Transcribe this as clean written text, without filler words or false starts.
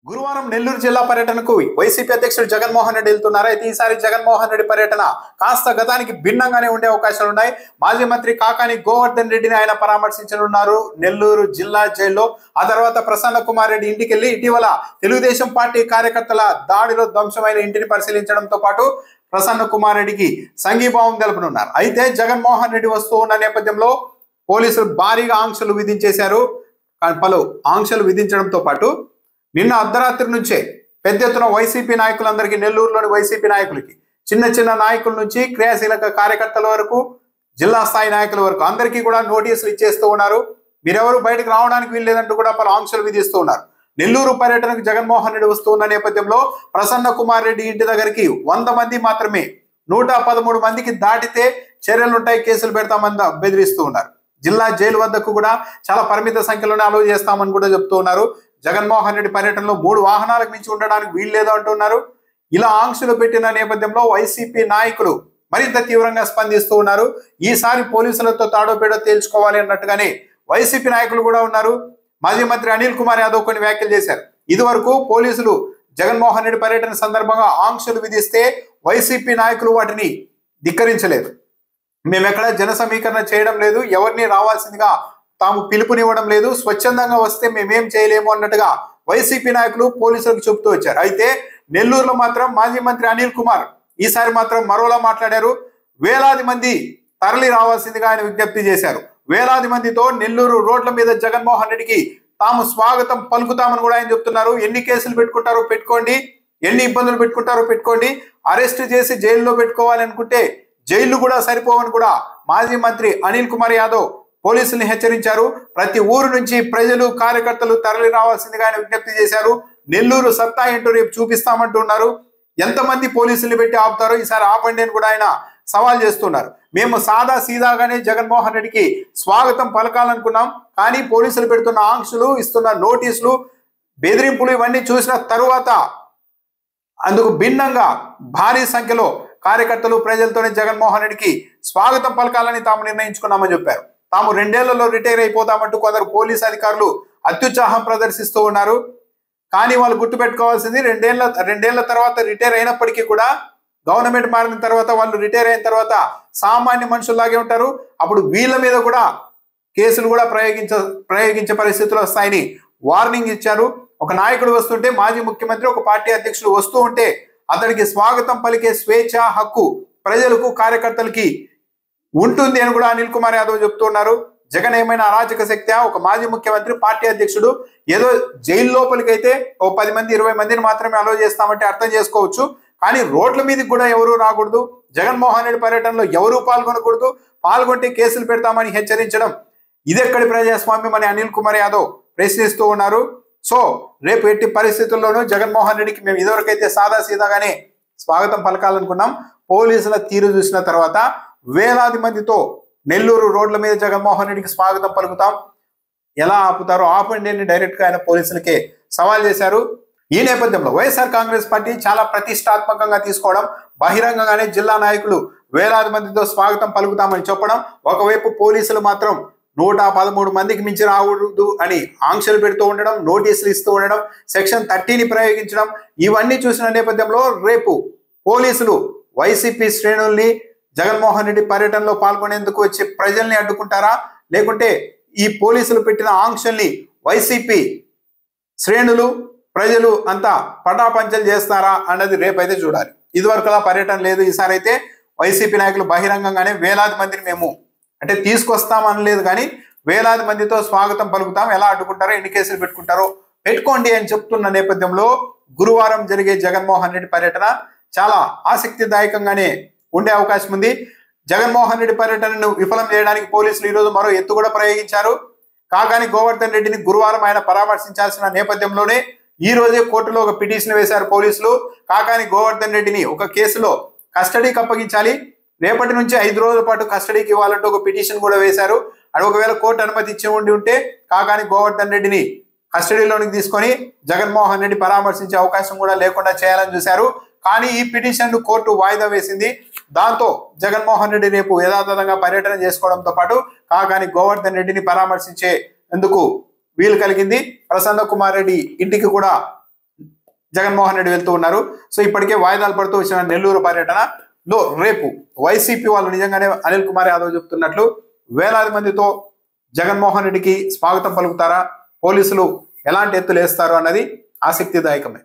గురువారం నెల్లూరు జిల్లా పర్యటనకు వైసీపీ అధ్యక్షుడు జగన్మోహన్ రెడ్డి వెళ్తున్నారు. అయితే ఈసారి జగన్మోహన్ రెడ్డి పర్యటన కాస్త గతానికి భిన్నంగానే ఉండే అవకాశాలు ఉన్నాయి. మాజీ మంత్రి కాకాని గోవర్ధన్ రెడ్డిని ఆయన పరామర్శించనున్నారు నెల్లూరు జిల్లా జైల్లో. ఆ తర్వాత ప్రసన్న కుమార్ రెడ్డి ఇంటికి వెళ్లి ఇటీవల తెలుగుదేశం పార్టీ కార్యకర్తల దాడిలో ధ్వంసమైన ఇంటిని పరిశీలించడంతో పాటు ప్రసన్న కుమార్ రెడ్డికి సంఘీభావం తెలుపనున్నారు. అయితే జగన్మోహన్ రెడ్డి వస్తూ ఉన్న నేపథ్యంలో పోలీసులు భారీగా ఆంక్షలు విధించేశారు. పలు ఆంక్షలు విధించడంతో పాటు నిన్న అర్ధరాత్రి నుంచే పెద్ద ఎత్తున వైసీపీ నాయకులందరికీ, నెల్లూరులోని వైసీపీ నాయకులకి, చిన్న చిన్న నాయకుల నుంచి క్రియాశీలక కార్యకర్తల వరకు, జిల్లా స్థాయి నాయకుల వరకు అందరికీ కూడా నోటీసులు ఇచ్చేస్తూ ఉన్నారు. మీరెవరు బయటకు రావడానికి వీల్లేదంటూ కూడా పలు ఆంక్షలు విధిస్తూ ఉన్నారు. నెల్లూరు పర్యటనకు జగన్మోహన్ రెడ్డి వస్తూ ఉన్న నేపథ్యంలో ప్రసన్న కుమార్ రెడ్డి ఇంటి దగ్గరికి 100 మంది మాత్రమే, 113 మందికి దాటితే చర్యలుంటాయి, కేసులు పెడతామని బెదిరిస్తూ ఉన్నారు. జిల్లా జైలు వద్దకు కూడా చాలా పరిమిత సంఖ్యలోనే అలౌ చేస్తామని కూడా చెప్తూ ఉన్నారు. జగన్మోహన్ రెడ్డి పర్యటనలో 3 వాహనాలకు మించి ఉండడానికి వీల్లేదు అంటున్నారు. ఇలా ఆంక్షలు పెట్టిన నేపథ్యంలో వైసీపీ నాయకులు మరింత తీవ్రంగా స్పందిస్తూ ఉన్నారు. ఈసారి పోలీసులతో తాడోపేడో తేల్చుకోవాలి అన్నట్టుగానే వైసీపీ నాయకులు కూడా ఉన్నారు. మాజీ మంత్రి అనిల్ కుమార్ యాదవ్ కొన్ని వ్యాఖ్యలు చేశారు. ఇదివరకు పోలీసులు జగన్మోహన్ రెడ్డి పర్యటన సందర్భంగా ఆంక్షలు విధిస్తే వైసీపీ నాయకులు వాటిని ధిక్కరించలేదు. మేమెక్కడ జన సమీకరణ చేయడం లేదు, ఎవరిని రావాల్సిందిగా తాము పిలుపునివ్వడం లేదు, స్వచ్ఛందంగా వస్తే మేమేం చేయలేము అన్నట్టుగా వైసీపీ నాయకులు పోలీసులకు చెబుతూ వచ్చారు. అయితే నెల్లూరులో మాత్రం మాజీ మంత్రి అనిల్ కుమార్ ఈసారి మాత్రం మరోలా మాట్లాడారు. వేలాది మంది తరలి రావాల్సిందిగా ఆయన విజ్ఞప్తి చేశారు. వేలాది మందితో నెల్లూరు రోడ్ల మీద జగన్మోహన్ రెడ్డికి తాము స్వాగతం పలుకుతామని కూడా ఆయన చెప్తున్నారు. ఎన్ని కేసులు పెట్టుకుంటారో పెట్టుకోండి, ఎన్ని ఇబ్బందులు పెట్టుకుంటారో పెట్టుకోండి, అరెస్ట్ చేసి జైల్లో పెట్టుకోవాలి అనుకుంటే జైళ్లు కూడా సరిపోవని కూడా మాజీ మంత్రి అనిల్ కుమార్ యాదవ్ పోలీసుల్ని హెచ్చరించారు. ప్రతి ఊరు నుంచి ప్రజలు, కార్యకర్తలు తరలి రావాల్సిందిగా ఆయన విజ్ఞప్తి చేశారు. నెల్లూరు సత్తా ఏంటో రేపు చూపిస్తామంటున్నారు. ఎంతమంది పోలీసుల్ని పెట్టి ఆపుతారో ఈసారి ఆపండి అని కూడా ఆయన సవాల్ చేస్తున్నారు. మేము సాదా సీదాగానే జగన్మోహన్ రెడ్డికి స్వాగతం పలకాలనుకున్నాం, కానీ పోలీసులు పెడుతున్న ఆంక్షలు, ఇస్తున్న నోటీసులు, బెదిరింపులు ఇవన్నీ చూసిన తరువాత అందుకు భిన్నంగా భారీ సంఖ్యలో కార్యకర్తలు, ప్రజలతోనే జగన్మోహన్ రెడ్డికి స్వాగతం పలకాలని తాము నిర్ణయించుకున్నామని చెప్పారు. తాము 2 ఏళ్లలో రిటైర్ అయిపోతామంటూ కొందరు పోలీసు అధికారులు అత్యుత్సాహం ప్రదర్శిస్తూ ఉన్నారు. కానీ వాళ్ళు గుర్తుపెట్టుకోవాల్సింది, రెండేళ్ల తర్వాత రిటైర్ అయినప్పటికీ కూడా గవర్నమెంట్ మారిన తర్వాత వాళ్ళు రిటైర్ అయిన తర్వాత సామాన్య మనుషుల్లాగే ఉంటారు. అప్పుడు వీళ్ళ మీద కూడా కేసులు కూడా ప్రయోగించే పరిస్థితులు వస్తాయని వార్నింగ్ ఇచ్చారు. ఒక నాయకుడు వస్తుంటే, మాజీ ముఖ్యమంత్రి, ఒక పార్టీ అధ్యక్షుడు వస్తూ ఉంటే అతడికి స్వాగతం పలికే స్వేచ్ఛ, హక్కు ప్రజలకు, కార్యకర్తలకి ఉంటుంది అని కూడా అనిల్ కుమార్ యాదవ్ చెప్తున్నారు. జగన్ ఏమైనా అరాచక శక్తి? ఒక మాజీ ముఖ్యమంత్రి, పార్టీ అధ్యక్షుడు ఏదో జైలు లోపలికైతే ఓ 10 మంది 20 మందిని మాత్రమే అలో చేస్తామంటే అర్థం చేసుకోవచ్చు. కానీ రోడ్ల మీదకి కూడా ఎవరూ రాకూడదు, జగన్మోహన్ రెడ్డి పర్యటనలో ఎవరూ పాల్గొనకూడదు, పాల్గొంటే కేసులు పెడతామని హెచ్చరించడం ఇదెక్కడి ప్రజాస్వామ్యం అని అనిల్ కుమార్ యాదవ్ ప్రశ్నిస్తూ ఉన్నారు. సో రేపు ఎట్టి పరిస్థితుల్లోనూ జగన్మోహన్ రెడ్డికి మేము ఇదివరకైతే సాదా సీదాగానే స్వాగతం పలకాలనుకున్నాం, పోలీసుల తీరు చూసిన తర్వాత వేలాది మందితో నెల్లూరు రోడ్ల మీద జగన్మోహన్ రెడ్డికి స్వాగతం పలుకుతాం, ఎలా ఆపుతారో ఆపండి అని డైరెక్ట్ గా ఆయన పోలీసులకే సవాల్ చేశారు. ఈ నేపథ్యంలో వైఎస్ఆర్ కాంగ్రెస్ పార్టీ చాలా ప్రతిష్టాత్మకంగా తీసుకోవడం, బహిరంగంగానే జిల్లా నాయకులు వేలాది మందితో స్వాగతం పలుకుతామని చెప్పడం, ఒకవైపు పోలీసులు మాత్రం 113 మందికి మించి రాకూడదు అని ఆంక్షలు పెడుతూ ఉండడం, నోటీసులు ఇస్తూ ఉండడం, సెక్షన్ 30ని ప్రయోగించడం, ఇవన్నీ చూసిన నేపథ్యంలో రేపు పోలీసులు వైసీపీ శ్రేణుల్ని జగన్మోహన్ రెడ్డి పర్యటనలో పాల్గొనేందుకు వచ్చే ప్రజల్ని అడ్డుకుంటారా, లేకుంటే ఈ పోలీసులు పెట్టిన ఆంక్షల్ని వైసీపీ శ్రేణులు, ప్రజలు అంతా పటాపంచలు చేస్తారా అన్నది రేపైతే చూడాలి. ఇదివరకులా పర్యటన లేదు. ఈసారి అయితే వైసీపీ నాయకులు బహిరంగంగానే వేలాది మందిని మేము అంటే తీసుకొస్తామనలేదు, కానీ వేలాది మందితో స్వాగతం పలుకుతాం, ఎలా అడ్డుకుంటారో, ఎన్ని కేసులు పెట్టుకుంటారో పెట్టుకోండి అని చెప్తున్న నేపథ్యంలో గురువారం జరిగే జగన్మోహన్ రెడ్డి పర్యటన చాలా ఆసక్తిదాయకంగానే ఉండే అవకాశం ఉంది. జగన్మోహన్ రెడ్డి పర్యటనను విఫలం చేయడానికి పోలీసులు ఈరోజు మరో ఎత్తు కూడా ప్రయోగించారు. కాకాని గోవర్ధన్ రెడ్డిని గురువారం ఆయన పరామర్శించాల్సిన నేపథ్యంలోనే ఈ రోజే కోర్టులో ఒక పిటిషన్ వేశారు పోలీసులు. కాకాని గోవర్ధన్ రెడ్డిని ఒక కేసులో కస్టడీకి అప్పగించాలి, రేపటి నుంచి 5 రోజుల పాటు కస్టడీకి ఇవ్వాలంటూ ఒక పిటిషన్ కూడా వేశారు. అది ఒకవేళ కోర్టు అనుమతి ఇచ్చి ఉంటే కాకాని గోవర్ధన్ రెడ్డిని కస్టడీలోనికి తీసుకొని జగన్మోహన్ రెడ్డి పరామర్శించే అవకాశం కూడా లేకుండా చేయాలని చూశారు. కానీ ఈ పిటిషన్ కోర్టు వాయిదా వేసింది. దాంతో జగన్మోహన్ రెడ్డి రేపు యథాతథంగా పర్యటన చేసుకోవడంతో పాటు కాకాని గోవర్ధన్ రెడ్డిని పరామర్శించేందుకు వీలు కలిగింది. ప్రసన్న కుమార్ రెడ్డి ఇంటికి కూడా జగన్మోహన్ రెడ్డి వెళ్తూ ఉన్నారు. సో ఇప్పటికే వాయిదాలు పడుతూ వచ్చిన నెల్లూరు పర్యటనలో రేపు వైసీపీ వాళ్ళు నిజంగానే అనిల్ కుమార్ యాదవ్ చెప్తున్నట్లు వేలాది మందితో జగన్మోహన్ రెడ్డికి స్వాగతం పలుకుతారా, పోలీసులు ఎలాంటి ఎత్తులు వేస్తారు అన్నది ఆసక్తిదాయకమే.